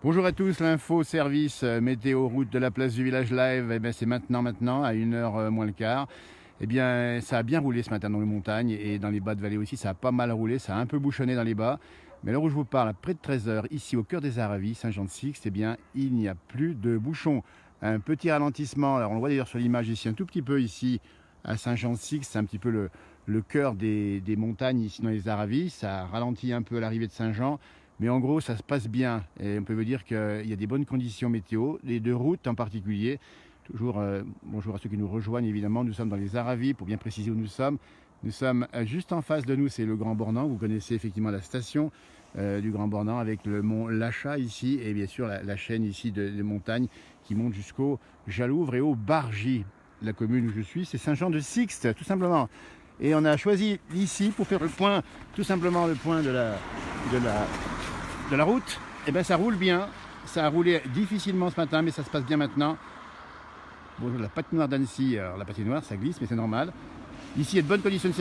Bonjour à tous, l'info service météo route de la place du village live, c'est maintenant, à 1h moins le quart. Ça a bien roulé ce matin dans les montagnes et dans les bas de vallée aussi, ça a pas mal roulé, ça a un peu bouchonné dans les bas. Mais à l'heure où je vous parle, à près de 13h, ici au cœur des Aravis, Saint-Jean-de-Sixte, il n'y a plus de bouchons. Un petit ralentissement, alors on le voit d'ailleurs sur l'image ici, un tout petit peu ici à Saint-Jean-de-Sixte, c'est un petit peu le cœur des montagnes ici dans les Aravis, ça ralentit un peu à l'arrivée de Saint-Jean. Mais en gros, ça se passe bien. Et on peut vous dire qu'il y a des bonnes conditions météo, les deux routes en particulier. Toujours bonjour à ceux qui nous rejoignent, évidemment. Nous sommes dans les Aravis, pour bien préciser où nous sommes. Nous sommes juste en face de nous, c'est le Grand Bornand. Vous connaissez effectivement la station du Grand Bornand avec le mont Lachat ici. Et bien sûr, la chaîne ici de montagnes qui monte jusqu'au Jalouvre et au Bargy. La commune où je suis, c'est Saint-Jean-de-Sixte, tout simplement. Et on a choisi ici pour faire le point, tout simplement le point de la route. Ça roule bien, ça a roulé difficilement ce matin, mais ça se passe bien maintenant. Bonjour, la patinoire d'Annecy, alors la patinoire ça glisse, mais c'est normal. Ici, il y a de bonnes conditions de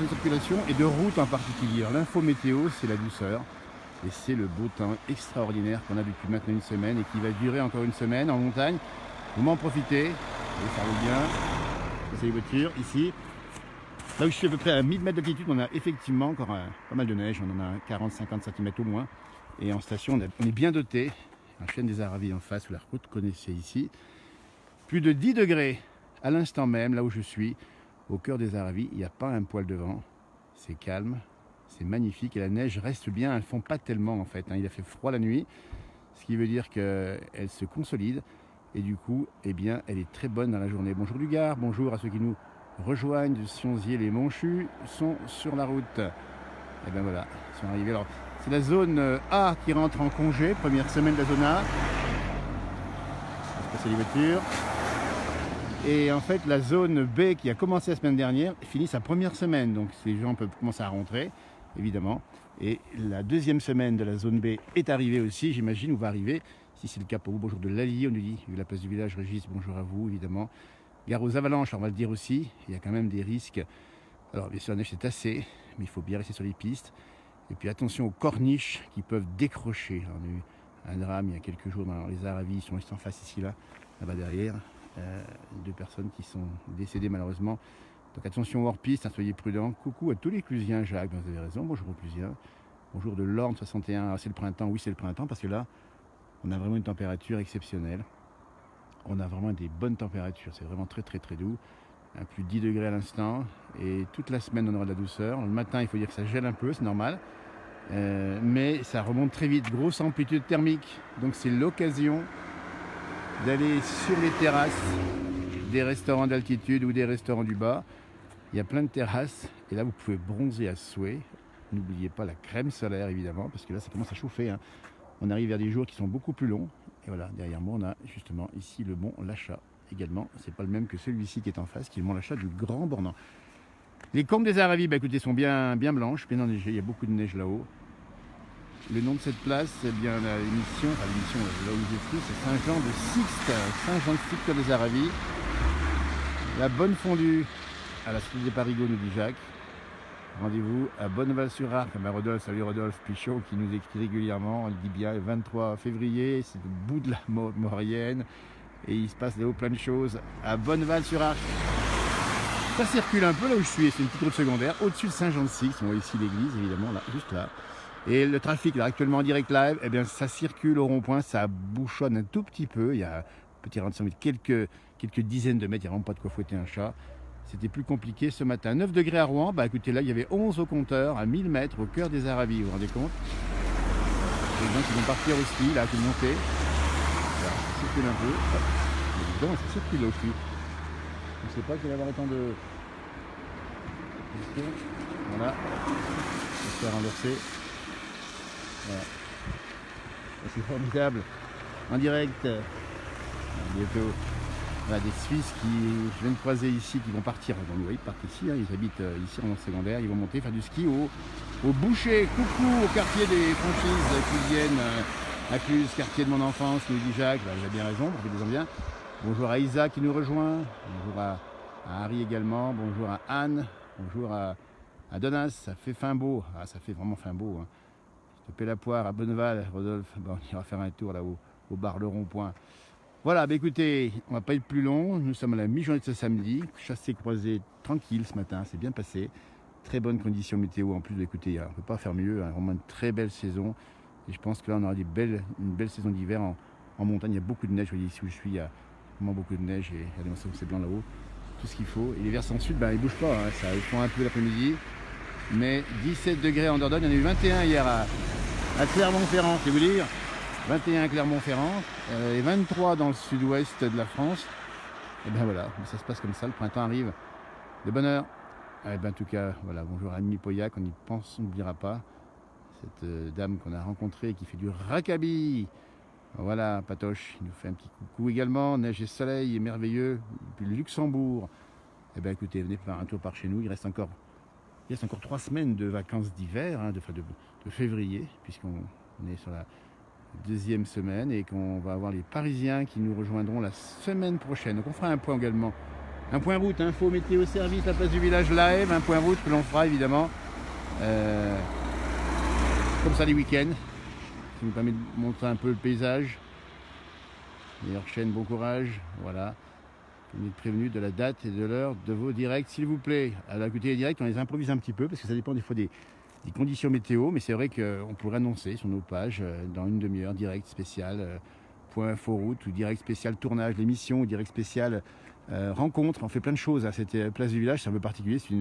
circulation et de route en particulier. L'info météo, c'est la douceur et c'est le beau temps extraordinaire qu'on a depuis maintenant une semaine et qui va durer encore une semaine en montagne. Vous m'en profitez, et ça roule bien. Ça, c'est les voitures ici. Là où je suis à peu près à 1000 mètres d'altitude, on a effectivement encore pas mal de neige, on en a 40-50 cm au moins. Et en station, on est bien doté. La chaîne des Aravis en face, où la route connaissez ici. Plus de 10 degrés à l'instant même, là où je suis, au cœur des Aravis. Il n'y a pas un poil de vent. C'est calme, c'est magnifique. Et la neige reste bien, elles ne font pas tellement en fait. Il a fait froid la nuit, ce qui veut dire qu'elle se consolide. Et du coup, elle est très bonne dans la journée. Bonjour du Gard, bonjour à ceux qui nous rejoignent de Sionzier. Les Monchus sont sur la route. Et bien voilà, ils sont arrivés. Alors, c'est la zone A qui rentre en congé, première semaine de la zone A. On va se passer les voitures. Et en fait, la zone B qui a commencé la semaine dernière finit sa première semaine. Donc les gens peuvent commencer à rentrer, évidemment. Et la deuxième semaine de la zone B est arrivée aussi, j'imagine, ou va arriver. Si c'est le cas pour vous, bonjour de l'Allier, on nous dit, vu la place du village, Régis, bonjour à vous, évidemment. Gare aux avalanches, on va le dire aussi, il y a quand même des risques. Alors bien sûr, la neige c'est assez, mais il faut bien rester sur les pistes. Et puis attention aux corniches qui peuvent décrocher. Alors, on a eu un drame il y a quelques jours dans les Aravis, ils sont juste en face ici, là-bas derrière. Deux personnes qui sont décédées malheureusement. Donc attention aux hors-pistes, soyez prudents. Coucou à tous les Clusiens, Jacques, vous avez raison, bonjour aux Clusiens. Bonjour de l'Orne 61, c'est le printemps, oui c'est le printemps, parce que là, on a vraiment une température exceptionnelle. On a vraiment des bonnes températures, c'est vraiment très très très doux. À plus de 10 degrés à l'instant, et toute la semaine on aura de la douceur. Le matin il faut dire que ça gèle un peu, c'est normal, mais ça remonte très vite, grosse amplitude thermique, donc c'est l'occasion d'aller sur les terrasses des restaurants d'altitude ou des restaurants du bas. Il y a plein de terrasses, et là vous pouvez bronzer à souhait. N'oubliez pas la crème solaire évidemment, parce que là ça commence à chauffer, hein. On arrive vers des jours qui sont beaucoup plus longs, et voilà, derrière moi on a justement ici le mont Lachat. Également, c'est pas le même que celui-ci qui est en face, qui est le mont Lachat du Grand Bornand. Les combes des Aravis, écoutez, sont bien blanches, bien enneigées, il y a beaucoup de neige là-haut. Le nom de cette place, l'émission là où je suis, c'est Saint-Jean-de-Sixte, Saint-Jean-de-Sixte des Aravis. La bonne fondue à la Suite des Parigots, nous dit Jacques. Rendez-vous à Bonneval-sur-Arc, à Rodolphe, salut Rodolphe Pichot qui nous écrit régulièrement, on le dit bien, le 23 février, c'est le bout de la Maurienne. Et il se passe là-haut plein de choses à Bonneval-sur-Arc. Ça circule un peu là où je suis, c'est une petite route secondaire, au-dessus de Saint-Jean-de-Sixte, on voit ici l'église évidemment, là, juste là. Et le trafic là actuellement en direct live, ça circule au rond-point, ça bouchonne un tout petit peu, il y a un petit ralentissement de quelques dizaines de mètres, il n'y a vraiment pas de quoi fouetter un chat. C'était plus compliqué ce matin. 9 degrés à Rouen, écoutez là il y avait 11 au compteur, à 1000 mètres au cœur des Aravis, vous vous rendez compte? Les gens qui vont partir au ski, là, qui montent. Ça circule un peu. Évidemment, ça circule là où je suis. Je ne sais pas qu'il va y avoir autant de... Voilà. On va se faire renverser. Voilà. C'est formidable. En direct. Bientôt. Voilà, des Suisses qui, je viens de croiser ici, qui vont partir. Donc, vous voyez, ils partent ici, hein, ils habitent ici en secondaire, ils vont monter, faire du ski au Boucher. Coucou au quartier des franchises qui viennent. À Cluse, quartier de mon enfance, nous dit Jacques, il a bien raison, profitez-en bien. Bonjour à Isa qui nous rejoint, bonjour à Harry également, bonjour à Anne, bonjour à Donas, ça fait fin beau, ça fait vraiment fin beau, hein. Topé la poire à Bonneval, Rodolphe. Bon, on ira faire un tour là-haut, au bar Le Rond-Point. Voilà, bah écoutez, on va pas être plus long. Nous sommes à la mi-journée de ce samedi. Chassé croisé tranquille ce matin, c'est bien passé. Très bonne condition météo en plus. Écoutez, on ne peut pas faire mieux. Vraiment une très belle saison. Et je pense que là, on aura une belle saison d'hiver en montagne. Il y a beaucoup de neige. Vous voyez, ici où je suis, il y a vraiment beaucoup de neige. Et regardez-moi ça, c'est blanc là-haut. Tout ce qu'il faut. Et les versants sud, ils ne bougent pas. Ça, ils font un peu l'après-midi. Mais 17 degrés en Dordogne. Il y en a eu 21 hier à Clermont-Ferrand, je vais vous dire. 21 à Clermont-Ferrand. Et 23 dans le sud-ouest de la France. Et bien voilà, ça se passe comme ça. Le printemps arrive de bonne heure. En tout cas, voilà, bonjour à Annie Pauillac, on y pense, on n'oubliera pas. Cette dame qu'on a rencontrée qui fait du rackabilly. Voilà, Patoche, il nous fait un petit coucou également. Neige et soleil est merveilleux. Depuis le Luxembourg. Écoutez, venez faire un tour par chez nous. Il reste encore 3 semaines de vacances d'hiver, de février, puisqu'on est sur la deuxième semaine et qu'on va avoir les Parisiens qui nous rejoindront la semaine prochaine. Donc on fera un point également. Un point route, info météo service, la place du village live, un point route que l'on fera évidemment comme ça les week-ends. Ça nous permet de montrer un peu le paysage. Meilleure chaîne, bon courage. Voilà. Vous êtes prévenus de la date et de l'heure de vos directs, s'il vous plaît. Alors écoutez, les directs, on les improvise un petit peu parce que ça dépend des fois des conditions météo, mais c'est vrai qu'on pourrait annoncer sur nos pages dans une demi-heure, direct spécial, point info route ou direct spécial tournage, l'émission ou direct spécial rencontre. On fait plein de choses à cette place du village, c'est un peu particulier, c'est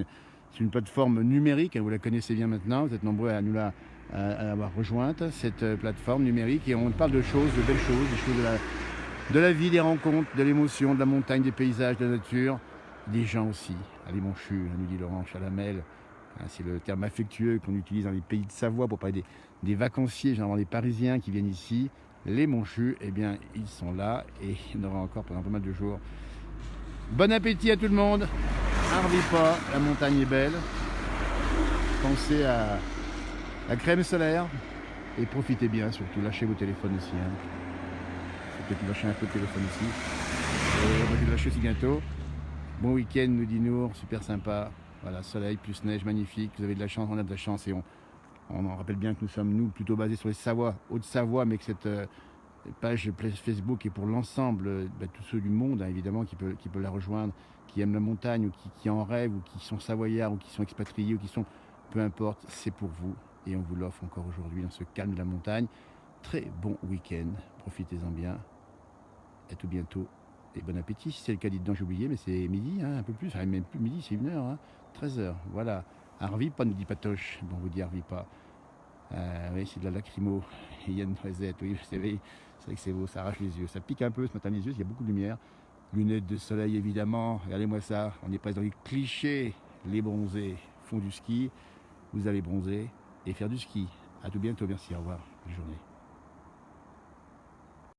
une plateforme numérique, vous la connaissez bien maintenant, vous êtes nombreux à nous l'avoir rejointe, cette plateforme numérique, et on parle de choses, de belles choses, des choses de la vie, des rencontres, de l'émotion, de la montagne, des paysages, de la nature, des gens aussi. Allez mon chu, nous dit Laurent Chalamel. C'est le terme affectueux qu'on utilise dans les pays de Savoie pour parler des vacanciers, généralement des Parisiens qui viennent ici. Les Monchus, eh bien, ils sont là et il y en aura encore pendant pas mal de jours. Bon appétit à tout le monde. N'arrivez pas, la montagne est belle. Pensez à la crème solaire et profitez bien, surtout lâchez vos téléphones aussi. Peut-être lâcher un peu de téléphone ici. On va le lâcher aussi bientôt. Bon week-end, nous dit Nour, super sympa. Voilà, soleil plus neige, magnifique. Vous avez de la chance, on a de la chance et on en rappelle bien que nous sommes, plutôt basés sur les Savoie, Haute-Savoie, mais que cette page Facebook est pour l'ensemble, tous ceux du monde, évidemment, qui peuvent la rejoindre, qui aiment la montagne, ou qui en rêvent, ou qui sont savoyards, ou qui sont expatriés, ou qui sont, peu importe, c'est pour vous. Et on vous l'offre encore aujourd'hui dans ce calme de la montagne. Très bon week-end, profitez-en bien. À tout bientôt. Et bon appétit, si c'est le cas, dites-donc, j'ai oublié, mais c'est midi, un peu plus, même plus midi, c'est 1h, 13h, voilà. Arvipa, nous dit Patoche, bon, vous dit Arvipa. Oui, c'est de la lacrymo, il y a une noisette, oui, c'est vrai que c'est beau, ça arrache les yeux, ça pique un peu ce matin les yeux, il y a beaucoup de lumière. Lunettes de soleil, évidemment, regardez-moi ça, on n'est pas dans les clichés, les bronzés font du ski, vous allez bronzer et faire du ski. À tout bientôt, merci, au revoir, bonne journée.